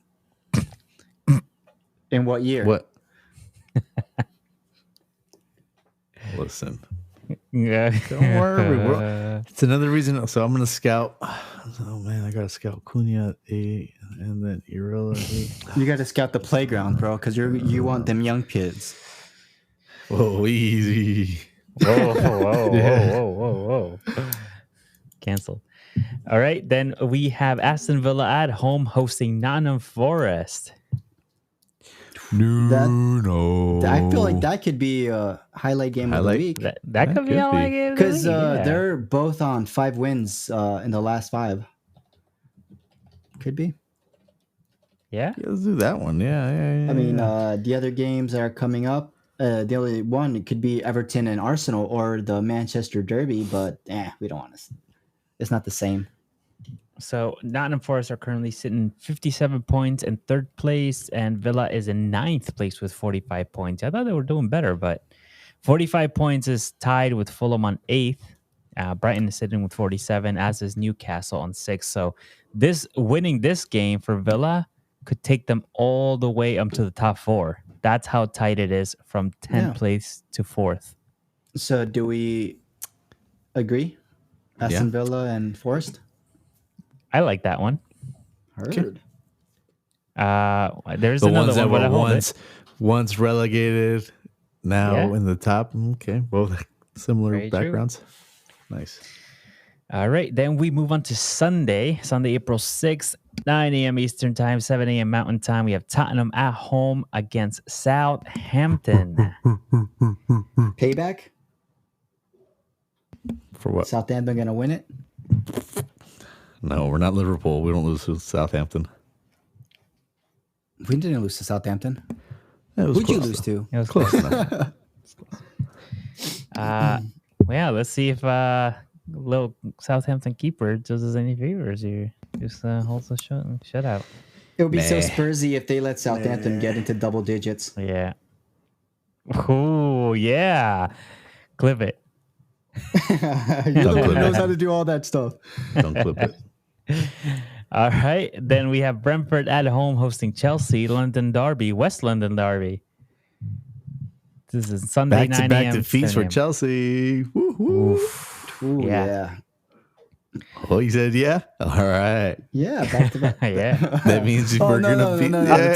In what year? What? Listen. Yeah. Don't worry. It's another reason. So I'm gonna scout. Oh man, I gotta scout Cunha at 8 and then Iriola at 8. You got to scout the playground, bro, because you want them young kids. Whoa, easy. Whoa. Canceled. All right. Then we have Aston Villa at home hosting Nottingham Forest. No. I feel like that could be a highlight game of Highlight? the week That could be could all be. I gave. because they're both on 5 wins in the last 5. Could be. Yeah. Yeah, let's do that one. Yeah. I mean, the other games that are coming up, the only one could be Everton and Arsenal or the Manchester Derby, but we don't want to. It's not the same. So Nottingham Forest are currently sitting 57 points in third place, and Villa is in ninth place with 45 points. I thought they were doing better, but 45 points is tied with Fulham on 8th. Brighton is sitting with 47, as is Newcastle on 6th. So winning this game for Villa could take them all the way up to the top 4. That's how tight it is from 10th Yeah. place to 4th. So do we agree? Aston Villa and Forest? I like that one. Heard. There's the another ones that one, but I were hold it. once relegated, now Yeah. in the top. Okay, both similar Very true. backgrounds. Nice. All right, then we move on to Sunday, April 6th, 9 a.m. Eastern Time, 7 a.m. Mountain Time. We have Tottenham at home against Southampton. Payback? For what? Southampton going to win it? No, we're not Liverpool. We don't lose to Southampton. We didn't lose to Southampton. It was Who'd you close, lose though. to? It was Close enough. Yeah, let's see if little Southampton keeper does us any favors here. Just holds a shutout. It would be so Nah. Spursy if they let Southampton get into double digits. Yeah. Oh, yeah. Clip it. You're the one who knows how to do all that stuff. Don't clip it. All right. Then we have Brentford at home hosting Chelsea, London Derby, West London Derby. This is Sunday, 9 Back-to-back a.m. defeats 10 for a.m. Chelsea. Woo-hoo. Oof. Ooh, Yeah. yeah. Oh, you said yeah? All right. Yeah, back to back. Yeah. That means Oh, we're no, going no, to beat... no, no, Yeah.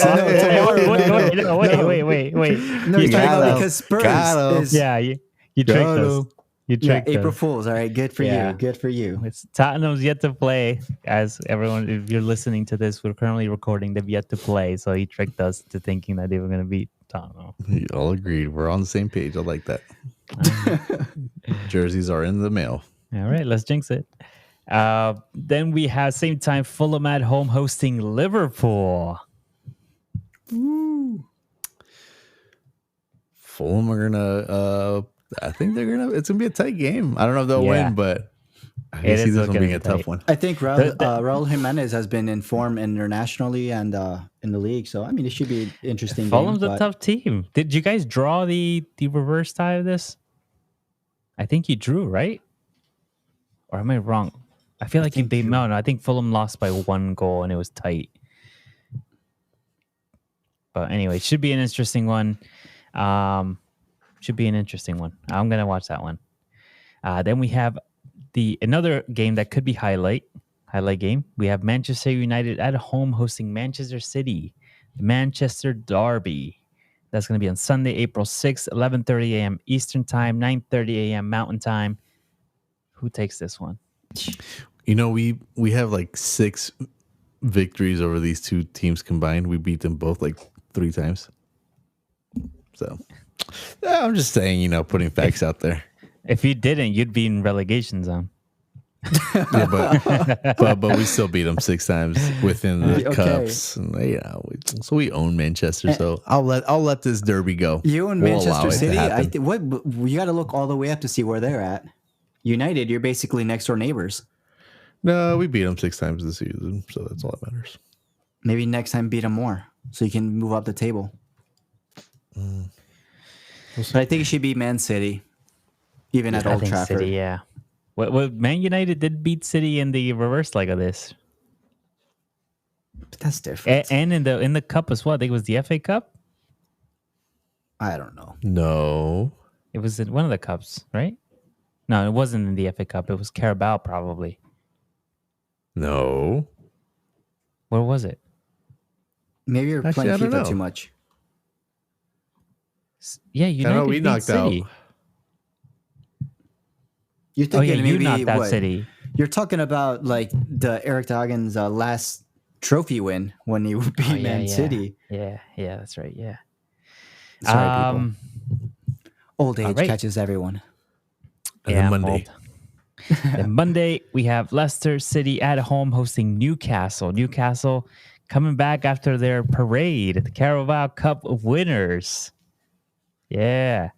tomorrow. Wait. No, You you're talking tricked about us. because Spurs Got 'em. is Yeah, you tricked Got us. 'em. You yeah, tricked April us. Fools. All right, good for Yeah. you. Good for you. It's Tottenham's yet to play. As everyone, if you're listening to this, we're currently recording. They've yet to play, so he tricked us to thinking that they were going to beat Tottenham. You all agreed. We're on the same page. I like that. Jerseys are in the mail. All right, let's jinx it. Then we have same time Fulham at home hosting Liverpool. Fulham are gonna. I think they're gonna. It's gonna be a tight game. I don't know if they'll Yeah. win, but I It can see is this one looking being a tight. tough one. I think The- Raul Jimenez has been in form internationally and in the league. So, I mean, it should be an interesting Fulham's game. a tough team. Did you guys draw the reverse tie of this? I think you drew, right? Or am I wrong? I feel like think they you- no. I think Fulham lost by 1 goal and it was tight. But anyway, should be an interesting one. Should be an interesting one. I'm gonna watch that one. Then we have another game that could be highlight game. We have Manchester United at home hosting Manchester City, the Manchester Derby. That's going to be on Sunday, April 6th, 11:30 a.m. Eastern Time, 9:30 a.m. Mountain Time. Who takes this one? You know, we have like 6 victories over these two teams combined. We beat them both like 3 times. So yeah, I'm just saying, you know, putting facts out there. If you didn't, you'd be in relegation zone. Yeah, but we still beat them 6 times within the Okay. cups. And, you know, so we own Manchester. So I'll let this derby go. You and We'll allow Manchester it to City. happen. What you got to look all the way up to see where they're at. United, you're basically next door neighbors. No, we beat them 6 times this season, so that's all that matters. Maybe next time beat them more, so you can move up the table. But I think it should be Man City, even at I Old think Trafford. City, yeah. Well, Man United did beat City in the reverse leg of this, But that's different. and in the cup as well. I think it was the FA Cup. I don't know. No. It was in one of the cups, right? No, it wasn't in the FA Cup. It was Carabao, probably. No. Where was it? Maybe you're Actually, I playing don't FIFA know. too much. Yeah, I United know we beat knocked City. out. You're Oh yeah, thinking you maybe knocked out what? City. You're talking about like the Eric Doggin's last trophy win when he beat Oh, yeah, Man yeah. City. Yeah, that's right. Yeah. Sorry, people. Old all age right. catches everyone. And yeah, then I'm Monday. old. Then Monday we have Leicester City at home hosting Newcastle. Newcastle coming back after their parade, the Carabao Cup winners. Yeah.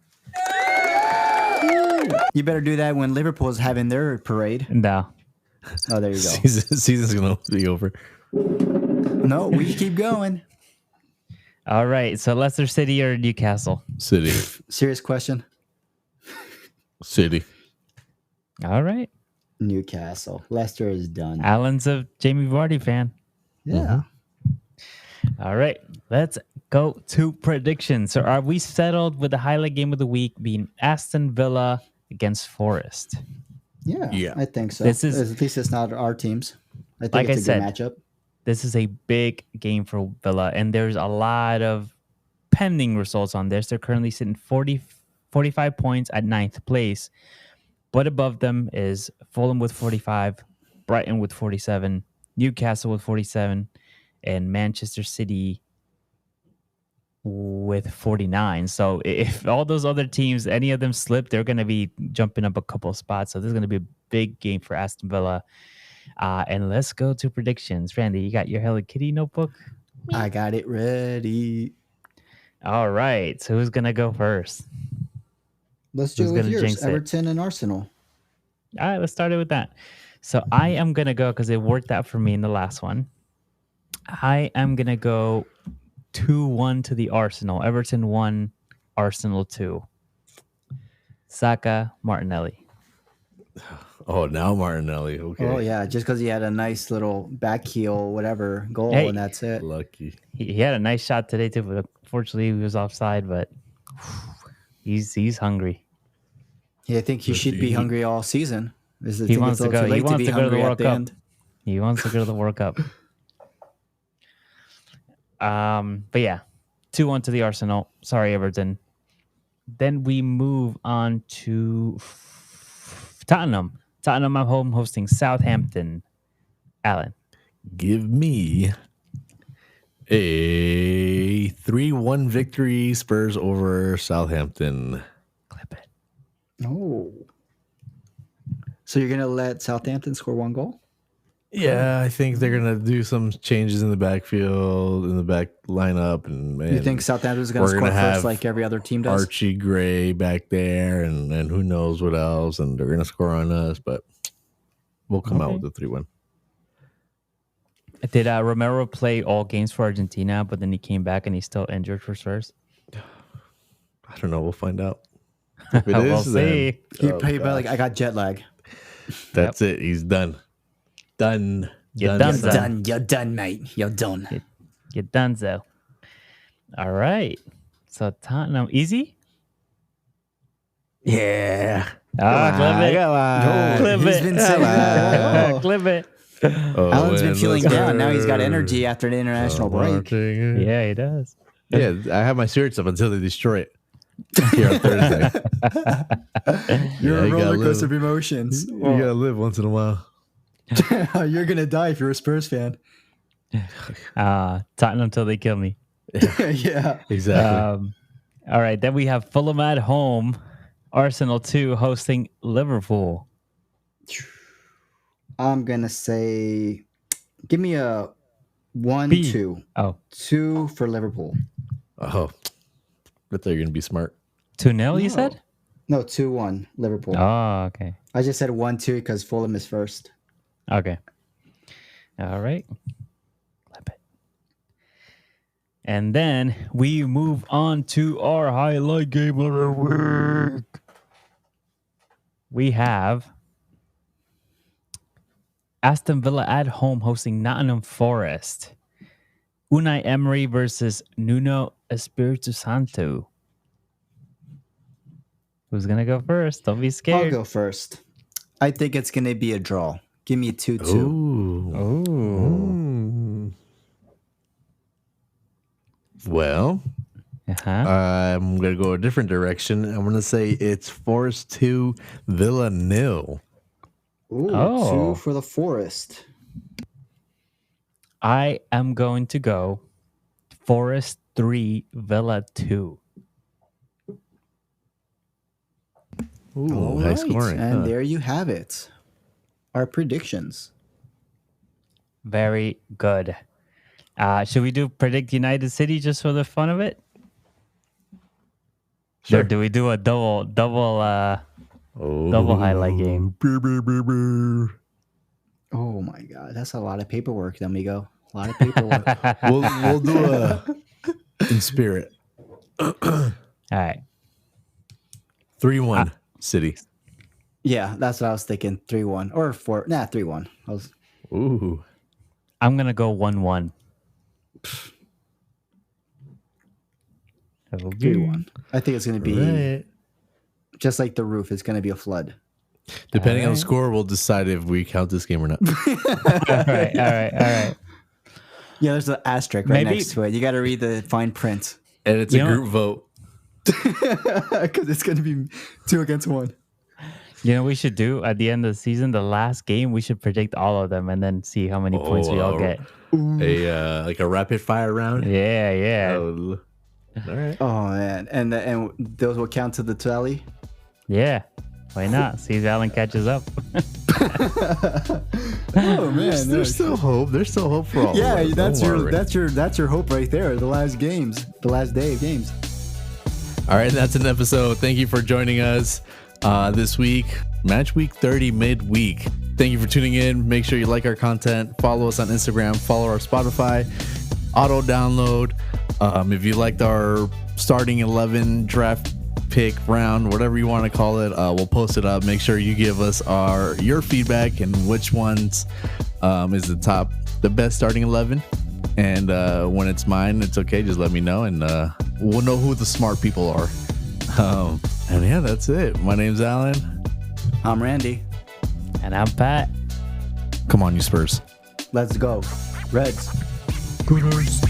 You better do that when Liverpool's having their parade. No. Oh, there you go. Season's gonna be over. No, we keep going. All right. So Leicester City or Newcastle? City. Serious question. City. All right. Newcastle. Leicester is done. Alan's a Jamie Vardy fan. Yeah. All right. Let's go to predictions. So are we settled with the highlight game of the week being Aston Villa against Forest? Yeah. I think so. This is- At least it's not our teams. I think Like it's I a good said, matchup. This is a big game for Villa, and there's a lot of pending results on this. They're currently sitting 45 points at 9th place, but above them is Fulham with 45, Brighton with 47, Newcastle with 47, and Manchester City with 49. So if all those other teams, any of them slip, they're going to be jumping up a couple of spots. So this is going to be a big game for Aston Villa. And let's go to predictions. Randy, you got your Hello Kitty notebook? I got it ready. All right. So who's going to go first? Let's do Who's it with gonna yours. jinx it? Everton and Arsenal. All right, let's start it with that. So I am going to go because it worked out for me in the last one. I am going to go 2-1 to the Arsenal. Everton 1, Arsenal 2. Saka, Martinelli. Oh, now Martinelli. Okay. Oh yeah, just because he had a nice little back heel, whatever goal, Hey. and that's it. Lucky. He had a nice shot today too, but unfortunately he was offside. But he's hungry. Yeah, I think he should be hungry all season. He wants to go. He wants to go to the World Cup. End. He wants to go to the World Cup. But yeah, 2-1 to the Arsenal. Sorry, Everton. Then we move on to Tottenham. Tottenham at home hosting Southampton. Alan. Give me a 3-1 victory, Spurs over Southampton. Clip it. Oh. So you're going to let Southampton score 1 goal? Yeah, I think they're going to do some changes in the backfield, in the back lineup. And You think Southampton's going to score first like every other team does? Archie Gray back there and who knows what else. And they're going to score on us, but we'll come out with a 3-1. Did Romero play all games for Argentina, but then he came back and he's still injured for Spurs? I don't know. We'll find out. If it We'll is, then He like, I got jet lag. that's it. He's done. Done. You're done, son. Done. You're done, mate. You're done. You're done, so. All right. So Tottenham, easy? Yeah. Clip it. Clip He's it. been saying that. Clip it. Alan's been feeling down. Now he's got energy after the international break. Yeah, he does. Yeah, I have my spirits up until they destroy it here on Thursday. You're you a gotta roller coaster live. of emotions. You gotta live once in a while. You're going to die if you're a Spurs fan. Tottenham until they kill me. Yeah. Exactly. All right. Then we have Fulham at home. Arsenal 2 hosting Liverpool. I'm going to say, give me a 1-2. B. Oh. 2 for Liverpool. Oh, I thought you were gonna be smart. 2-0, you said? No, 2-1 Liverpool. Oh, okay. I just said 1-2 because Fulham is first. Okay. All right. Clip it. And then we move on to our highlight game of the week. We have Aston Villa at home hosting Nottingham Forest. Unai Emery versus Nuno Espirito Santo. Who's going to go first? Don't be scared. I'll go first. I think it's going to be a draw. Give me a 2-2. Ooh. Ooh. Well, I'm gonna go a different direction. I'm gonna say it's Forest 2, Villa 0. Ooh, Oh. 2 for the Forest. I am going to go Forest 3, Villa 2. Ooh, All high right. scoring. And there you have it. Our predictions. Very good. Should we do predict United City just for the fun of it? Sure. Or do we do a double highlight game? Oh my God. That's a lot of paperwork, amigo. A lot of paperwork. We'll do a in spirit. All right. 3-1 City. Yeah, that's what I was thinking. 3-1 or 4. Nah, 3-1. Ooh. I'm going to go 1-1. 3-1. I think it's going to be Right. just like the roof. It's going to be a flood. Depending on the Alright. score, we'll decide if we count this game or not. All right. Yeah, there's an asterisk right Maybe- next to it. You got to read the fine print And it's You a know- group vote. because it's going to be 2 against 1. You know, we should do at the end of the season, the last game, we should predict all of them and then see how many points we all get. A like a rapid fire round. Yeah. Oh, all right. Oh man, and those will count to the tally. Yeah. Why not? See if Alan catches up. Oh man, There's still hope. There's still hope for all. yeah, of us. Don't worry. that's your hope right there. The last games, the last day of games. All right, that's an episode. Thank you for joining us this week, match week 30 midweek. Thank you for tuning in. Make sure you like our content, follow us on Instagram, follow our Spotify, auto download. If you liked our starting 11 draft pick, round, whatever you want to call it. We'll post it up. Make sure you give us your feedback and which ones is the best starting 11. And when it's mine, it's okay. Just let me know, and we'll know who the smart people are. And yeah, that's it. My name's Alan. I'm Randy. And I'm Pat. Come on, you Spurs. Let's go. Reds. Gooners.